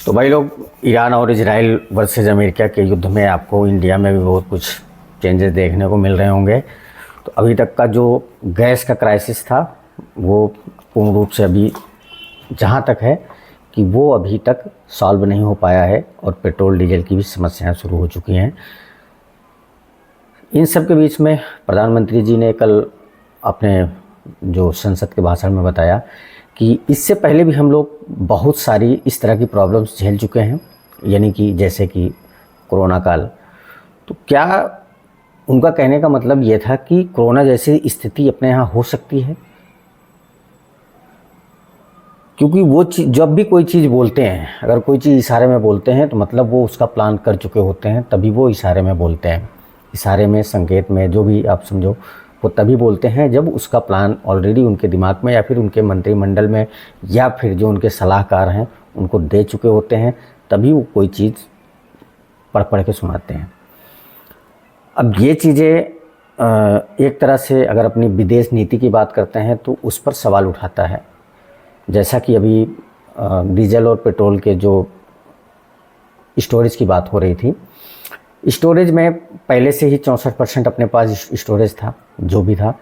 तो भाई लोग, ईरान और इजराइल वर्सेस अमेरिका के युद्ध में आपको इंडिया में भी बहुत कुछ चेंजेस देखने को मिल रहे होंगे। तो अभी तक का जो गैस का क्राइसिस था वो पूर्ण रूप से अभी जहाँ तक है कि वो अभी तक सॉल्व नहीं हो पाया है और पेट्रोल डीजल की भी समस्याएं शुरू हो चुकी हैं। इन सब के बीच में प्रधानमंत्री जी ने कल अपने जो संसद के भाषण में बताया कि इससे पहले भी हम लोग बहुत सारी इस तरह की प्रॉब्लम्स झेल चुके हैं, यानी कि जैसे कि कोरोना काल। तो क्या उनका कहने का मतलब ये था कि कोरोना जैसी स्थिति अपने यहाँ हो सकती है? क्योंकि वो चीज़, जब भी कोई चीज़ बोलते हैं, अगर कोई चीज़ इशारे में बोलते हैं तो मतलब वो उसका प्लान कर चुके होते हैं, तभी वो इशारे में बोलते हैं। इशारे में, संकेत में, जो भी आप समझो, वो तभी बोलते हैं जब उसका प्लान ऑलरेडी उनके दिमाग में या फिर उनके मंत्रिमंडल में या फिर जो उनके सलाहकार हैं उनको दे चुके होते हैं, तभी वो कोई चीज़ पढ़ पढ़ के सुनाते हैं। अब ये चीज़ें एक तरह से अगर अपनी विदेश नीति की बात करते हैं तो उस पर सवाल उठाता है। जैसा कि अभी डीजल और पेट्रोल के जो स्टोरेज की बात हो रही थी, स्टोरेज में पहले से ही 64% अपने पास स्टोरेज था, जो भी था,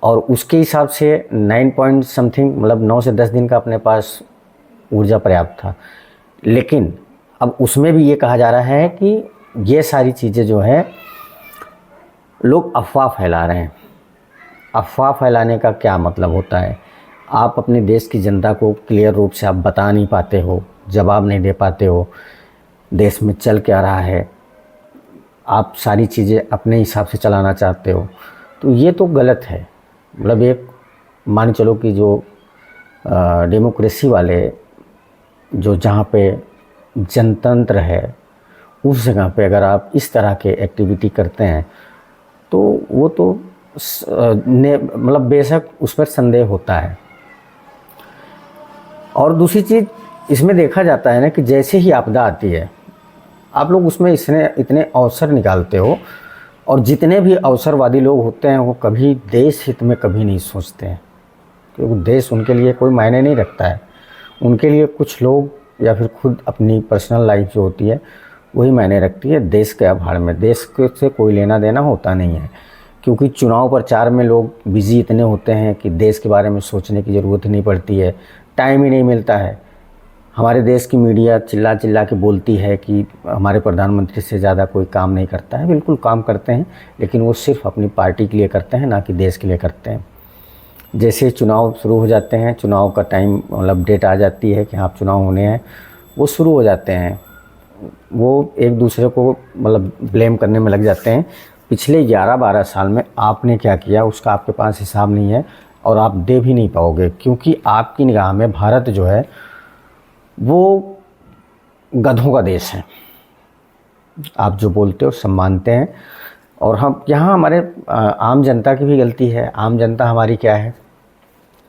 और उसके हिसाब से 9 पॉइंट समथिंग, मतलब 9 से 10 दिन का अपने पास ऊर्जा पर्याप्त था। लेकिन अब उसमें भी ये कहा जा रहा है कि ये सारी चीज़ें जो है लोग अफवाह फैला रहे हैं। अफवाह फैलाने का क्या मतलब होता है? आप अपने देश की जनता को क्लियर रूप से आप बता नहीं पाते हो, जवाब नहीं दे पाते हो, देश में चल क्या रहा है, आप सारी चीज़ें अपने हिसाब से चलाना चाहते हो, तो ये तो गलत है। मतलब एक मान चलो कि जो डेमोक्रेसी वाले, जो जहाँ पे जनतंत्र है, उस जगह पे अगर आप इस तरह के एक्टिविटी करते हैं तो वो तो मतलब बेशक उस पर संदेह होता है। और दूसरी चीज़ इसमें देखा जाता है ना कि जैसे ही आपदा आती है आप लोग उसमें इतने अवसर निकालते हो, और जितने भी अवसरवादी लोग होते हैं वो कभी देश हित में कभी नहीं सोचते हैं, क्योंकि देश उनके लिए कोई मायने नहीं रखता है। उनके लिए कुछ लोग या फिर खुद अपनी पर्सनल लाइफ जो होती है वही मायने रखती है। देश के आभार में देश से कोई लेना देना होता नहीं है, क्योंकि चुनाव प्रचार में लोग बिजी इतने होते हैं कि देश के बारे में सोचने की ज़रूरत नहीं पड़ती है, टाइम ही नहीं मिलता है। हमारे देश की मीडिया चिल्ला चिल्ला के बोलती है कि हमारे प्रधानमंत्री से ज़्यादा कोई काम नहीं करता है। बिल्कुल काम करते हैं, लेकिन वो सिर्फ अपनी पार्टी के लिए करते हैं, ना कि देश के लिए करते हैं। जैसे चुनाव शुरू हो जाते हैं, चुनाव का टाइम, मतलब डेट आ जाती है कि हाँ चुनाव होने हैं, वो शुरू हो जाते हैं, वो एक दूसरे को मतलब ब्लेम करने में लग जाते हैं। पिछले 11-12 साल में आपने क्या किया उसका आपके पास हिसाब नहीं है, और आप दे भी नहीं पाओगे, क्योंकि आपकी निगाह में भारत जो है वो गधों का देश है। आप जो बोलते हो सब मानते हैं, और हम यहाँ हमारे आम जनता की भी गलती है। आम जनता हमारी क्या है?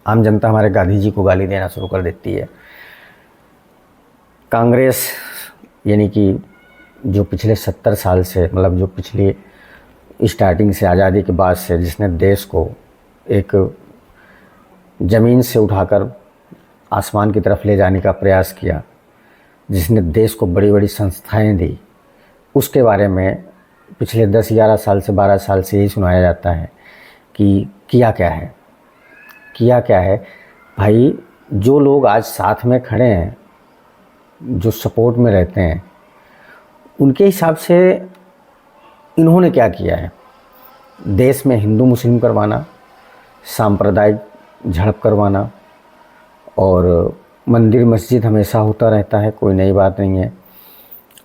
आम जनता हमारे गांधी जी को गाली देना शुरू कर देती है। कांग्रेस, यानी कि जो पिछले 70 साल से, मतलब जो पिछली स्टार्टिंग से, आज़ादी के बाद से, जिसने देश को एक ज़मीन से उठाकर आसमान की तरफ ले जाने का प्रयास किया, जिसने देश को बड़ी बड़ी संस्थाएं दी, उसके बारे में पिछले 10-11 साल से 12 साल से यही सुनाया जाता है कि किया क्या है, किया क्या है। भाई, जो लोग आज साथ में खड़े हैं, जो सपोर्ट में रहते हैं, उनके हिसाब से इन्होंने क्या किया है? देश में हिंदू मुस्लिम करवाना, सांप्रदायिक झड़प करवाना, और मंदिर मस्जिद हमेशा होता रहता है, कोई नई बात नहीं है।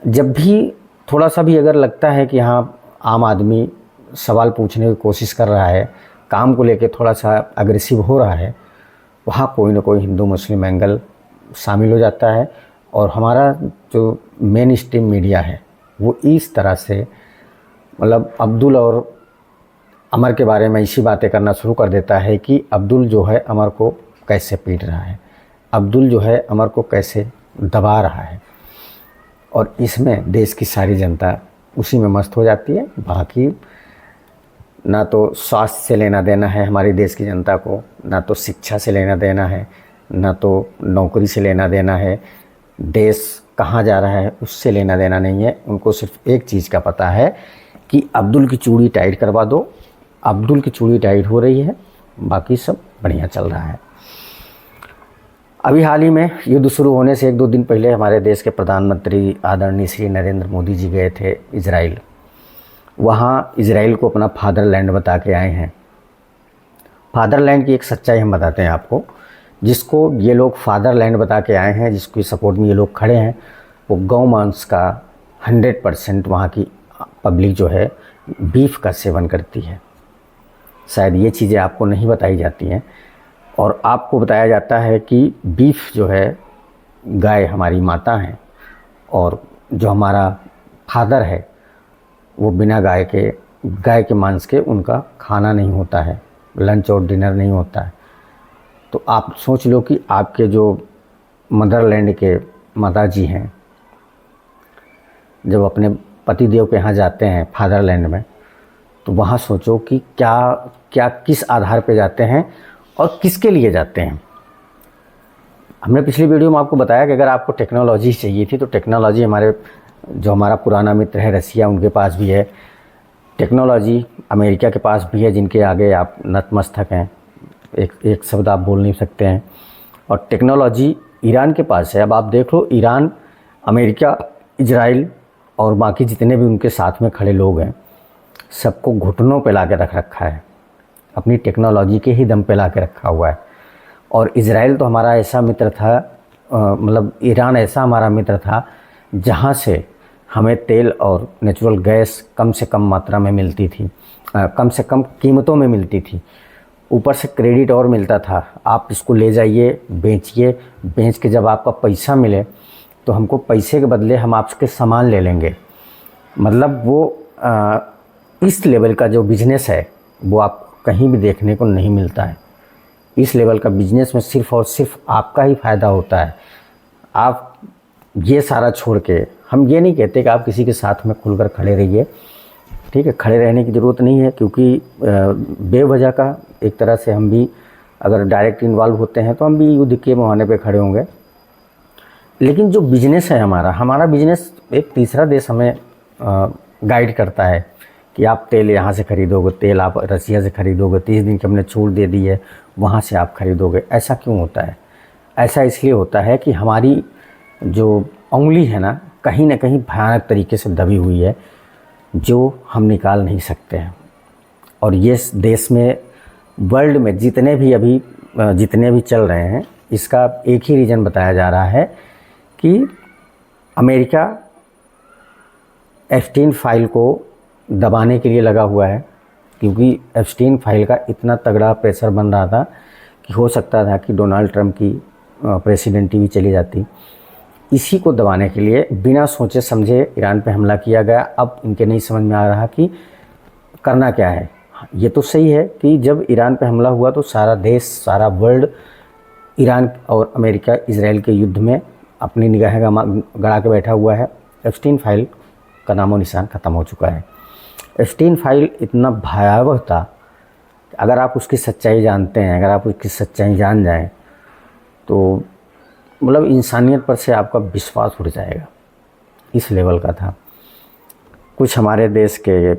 जब भी थोड़ा सा भी अगर लगता है कि हाँ आम आदमी सवाल पूछने की कोशिश कर रहा है, काम को लेके थोड़ा सा अग्रेसिव हो रहा है, वहाँ कोई ना कोई हिंदू मुस्लिम एंगल शामिल हो जाता है। और हमारा जो मेन स्ट्रीम मीडिया है वो इस तरह से, मतलब अब्दुल और अमर के बारे में ऐसी बातें करना शुरू कर देता है कि अब्दुल जो है अमर को कैसे पीट रहा है, अब्दुल जो है अमर को कैसे दबा रहा है, और इसमें देश की सारी जनता उसी में मस्त हो जाती है। बाकी ना तो स्वास्थ्य से लेना देना है हमारे देश की जनता को, ना तो शिक्षा से लेना देना है, ना तो नौकरी से लेना देना है, देश कहाँ जा रहा है उससे लेना देना नहीं है। उनको सिर्फ एक चीज़ का पता है कि अब्दुल की चूड़ी टाइट करवा दो, अब्दुल की चूड़ी टाइट हो रही है, बाकी सब बढ़िया चल रहा है। अभी हाल ही में युद्ध शुरू होने से 1-2 दिन पहले हमारे देश के प्रधानमंत्री आदरणीय श्री नरेंद्र मोदी जी गए थे इजराइल। वहाँ इजराइल को अपना फादरलैंड बता के आए हैं। फादरलैंड की एक सच्चाई हम बताते हैं आपको, जिसको ये लोग फादरलैंड बता के आए हैं, जिसके सपोर्ट में ये लोग खड़े हैं, वो गौ मांस का 100% वहाँ की पब्लिक जो है बीफ का सेवन करती है। शायद ये चीज़ें आपको नहीं बताई जाती हैं और आपको बताया जाता है कि बीफ जो है, गाय हमारी माता है और जो हमारा फादर है वो बिना गाय के मांस के उनका खाना नहीं होता है, लंच और डिनर नहीं होता है। तो आप सोच लो कि आपके जो मदरलैंड के माता जी हैं, जब अपने पतिदेव के यहाँ जाते हैं फादरलैंड में, तो वहाँ सोचो कि क्या किस आधार पे जाते हैं और किसके लिए जाते हैं। हमने पिछली वीडियो में आपको बताया कि अगर आपको टेक्नोलॉजी चाहिए थी तो टेक्नोलॉजी हमारा पुराना मित्र है रसिया, उनके पास भी है। टेक्नोलॉजी अमेरिका के पास भी है, जिनके आगे आप नतमस्तक हैं, एक शब्द आप बोल नहीं सकते हैं। और टेक्नोलॉजी ईरान के पास है। अब आप देख लो, ईरान, अमेरिका, इजराइल और बाकी जितने भी उनके साथ में खड़े लोग हैं, सबको घुटनों पे ला के रख रखा है, अपनी टेक्नोलॉजी के ही दम पे ला के रखा हुआ है। और इजराइल तो हमारा ऐसा मित्र था, मतलब ईरान ऐसा हमारा मित्र था जहाँ से हमें तेल और नेचुरल गैस कम से कम मात्रा में मिलती थी, कम से कम कीमतों में मिलती थी, ऊपर से क्रेडिट और मिलता था। आप इसको ले जाइए, बेचिए, बेच के जब आपका पैसा मिले तो हमको पैसे के बदले हम आपके सामान ले लेंगे। मतलब वो इस लेवल का जो बिज़नेस है वो आप कहीं भी देखने को नहीं मिलता है। इस लेवल का बिज़नेस में सिर्फ़ और सिर्फ आपका ही फ़ायदा होता है। आप ये सारा छोड़ के, हम ये नहीं कहते कि आप किसी के साथ में खुलकर खड़े रहिए, ठीक है, खड़े रहने की ज़रूरत नहीं है, क्योंकि बेवजह का एक तरह से हम भी अगर डायरेक्ट इन्वॉल्व होते हैं तो हम भी युद्ध के मुहाने पे खड़े होंगे। लेकिन जो बिज़नेस है हमारा बिज़नेस, एक तीसरा देश हमें गाइड करता है कि आप तेल यहाँ से ख़रीदोगे, तेल आप रसिया से ख़रीदोगे, 30 दिन की हमने छूट दे दी है, वहाँ से आप ख़रीदोगे। ऐसा क्यों होता है? ऐसा इसलिए होता है कि हमारी जो उंगली है ना कहीं भयानक तरीके से दबी हुई है, जो हम निकाल नहीं सकते हैं। और ये देश में, वर्ल्ड में जितने भी चल रहे हैं, इसका एक ही रीज़न बताया जा रहा है कि अमेरिका एप्स्टीन फाइल को दबाने के लिए लगा हुआ है, क्योंकि एप्स्टीन फाइल का इतना तगड़ा प्रेशर बन रहा था कि हो सकता था कि डोनाल्ड ट्रंप की प्रेसिडेंटी भी चली जाती। इसी को दबाने के लिए बिना सोचे समझे ईरान पे हमला किया गया। अब इनके नहीं समझ में आ रहा कि करना क्या है। ये तो सही है कि जब ईरान पे हमला हुआ तो सारा देश, सारा वर्ल्ड ईरान और अमेरिका इजराइल के युद्ध में अपनी निगाहें गड़ा के बैठा हुआ है। एप्स्टीन फाइल का नामो निशान ख़त्म हो चुका है। एप्स्टीन फाइल इतना भयावह था, अगर आप उसकी सच्चाई जानते हैं, अगर आप उसकी सच्चाई जान जाएं तो मतलब इंसानियत पर से आपका विश्वास उठ जाएगा। इस लेवल का था। कुछ हमारे देश के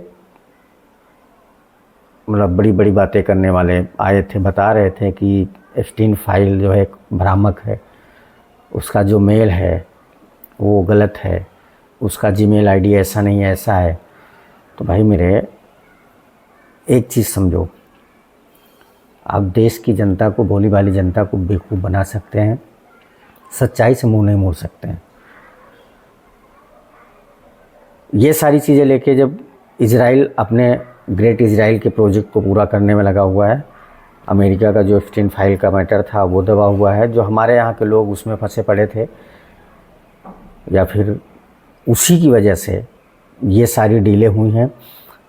मतलब बड़ी बड़ी बातें करने वाले आए थे, बता रहे थे कि एप्स्टीन फाइल जो है एक भ्रामक है, उसका जो मेल है वो गलत है, उसका जीमेल आईडी ऐसा नहीं है, ऐसा है। तो भाई मेरे, एक चीज़ समझो, आप देश की जनता को, भोली भाली जनता को बेवकूफ़ बना सकते हैं, सच्चाई से मुंह नहीं मोड़ सकते हैं। ये सारी चीज़ें लेके जब इजराइल अपने ग्रेट इजराइल के प्रोजेक्ट को पूरा करने में लगा हुआ है, अमेरिका का जो एप्स्टीन फाइल का मैटर था वो दबा हुआ है, जो हमारे यहाँ के लोग उसमें फंसे पड़े थे, या फिर उसी की वजह से ये सारी डीलें हुई हैं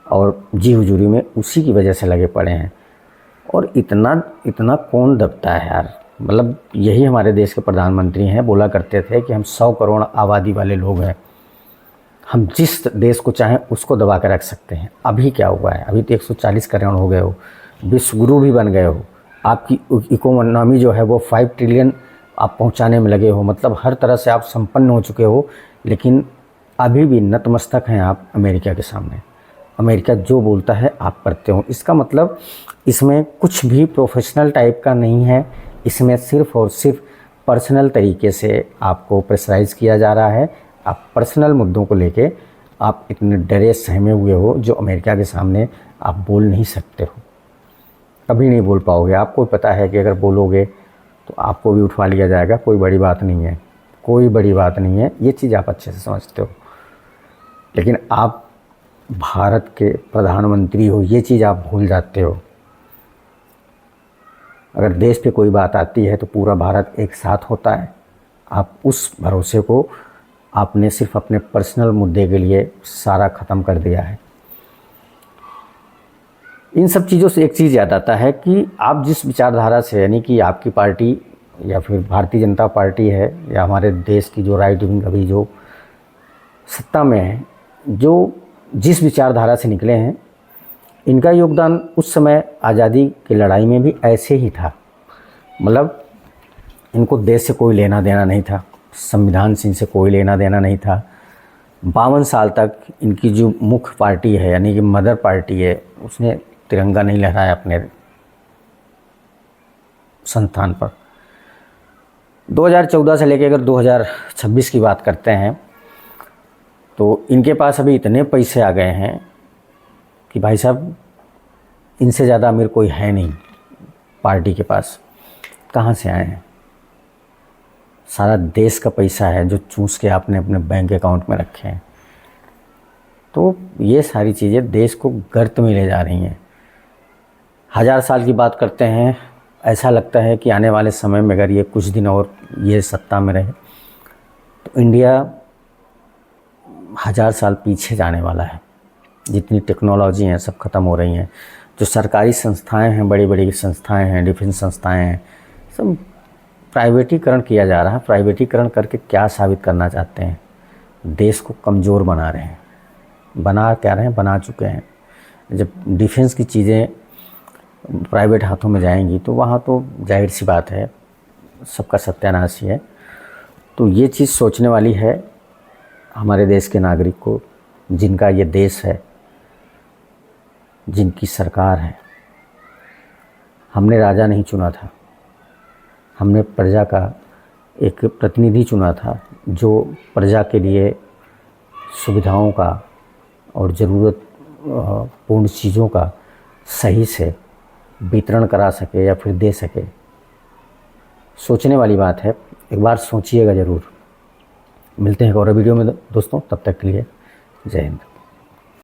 और जी हुजूरी में उसी की वजह से लगे पड़े हैं। और इतना कौन दबता है यार। मतलब यही हमारे देश के प्रधानमंत्री हैं, बोला करते थे कि हम 100 करोड़ आबादी वाले लोग हैं, हम जिस देश को चाहें उसको दबा कर रख सकते हैं। अभी क्या हुआ है? अभी तो 140 करोड़ हो गए हो, विश्व गुरु भी बन गए हो, आपकी इकोनॉमी जो है वो 5 ट्रिलियन आप पहुंचाने में लगे हो, मतलब हर तरह से आप संपन्न हो चुके हो, लेकिन अभी भी नतमस्तक हैं आप अमेरिका के सामने। अमेरिका जो बोलता है आप करते हो। इसका मतलब इसमें कुछ भी प्रोफेशनल टाइप का नहीं है, इसमें सिर्फ़ और सिर्फ पर्सनल तरीके से आपको प्रेशराइज़ किया जा रहा है। आप पर्सनल मुद्दों को लेके आप इतने डरे सहमे हुए हो जो अमेरिका के सामने आप बोल नहीं सकते हो, कभी नहीं बोल पाओगे। आपको पता है कि अगर बोलोगे तो आपको भी उठवा लिया जाएगा, कोई बड़ी बात नहीं है, कोई बड़ी बात नहीं है, ये चीज़ आप अच्छे से समझते हो। लेकिन आप भारत के प्रधानमंत्री हो, ये चीज़ आप भूल जाते हो। अगर देश पे कोई बात आती है तो पूरा भारत एक साथ होता है। आप उस भरोसे को आपने सिर्फ अपने पर्सनल मुद्दे के लिए सारा ख़त्म कर दिया है। इन सब चीज़ों से एक चीज़ याद आता है कि आप जिस विचारधारा से, यानी कि आपकी पार्टी या फिर भारतीय जनता पार्टी है या हमारे देश की जो राइट विंग अभी जो सत्ता में है, जो जिस विचारधारा से निकले हैं, इनका योगदान उस समय आज़ादी की लड़ाई में भी ऐसे ही था। मतलब इनको देश से कोई लेना देना नहीं था, संविधान से इनसे कोई लेना देना नहीं था। 52 साल तक इनकी जो मुख्य पार्टी है, यानी कि मदर पार्टी है, उसने तिरंगा नहीं लहराया अपने संस्थान पर। 2014 से लेकर अगर 2026 की बात करते हैं तो इनके पास अभी इतने पैसे आ गए हैं कि भाई साहब इनसे ज़्यादा अमीर कोई है नहीं पार्टी के पास। कहाँ से आए हैं? सारा देश का पैसा है जो चूस के आपने अपने बैंक अकाउंट में रखे हैं। तो ये सारी चीज़ें देश को गर्त में ले जा रही हैं। 1000 साल की बात करते हैं, ऐसा लगता है कि आने वाले समय में अगर ये कुछ दिन और ये सत्ता में रहे तो इंडिया 1000 साल पीछे जाने वाला है। जितनी टेक्नोलॉजी हैं सब ख़त्म हो रही हैं। जो सरकारी संस्थाएं हैं, बड़ी बड़ी संस्थाएं हैं, डिफेंस संस्थाएं हैं, सब प्राइवेटीकरण किया जा रहा है। प्राइवेटीकरण करके क्या साबित करना चाहते हैं? देश को कमज़ोर बना रहे हैं। बना क्या रहे हैं? बना चुके हैं। जब डिफेंस की चीज़ें प्राइवेट हाथों में जाएंगी तो वहाँ तो जाहिर सी बात है सबका सत्यानाश ही है। तो ये चीज़ सोचने वाली है हमारे देश के नागरिक को, जिनका ये देश है, जिनकी सरकार है। हमने राजा नहीं चुना था, हमने प्रजा का एक प्रतिनिधि चुना था जो प्रजा के लिए सुविधाओं का और ज़रूरत पूर्ण चीज़ों का सही से वितरण करा सके या फिर दे सके। सोचने वाली बात है, एक बार सोचिएगा ज़रूर। मिलते हैं एक और वीडियो में दोस्तों, तब तक के लिए जय हिंद।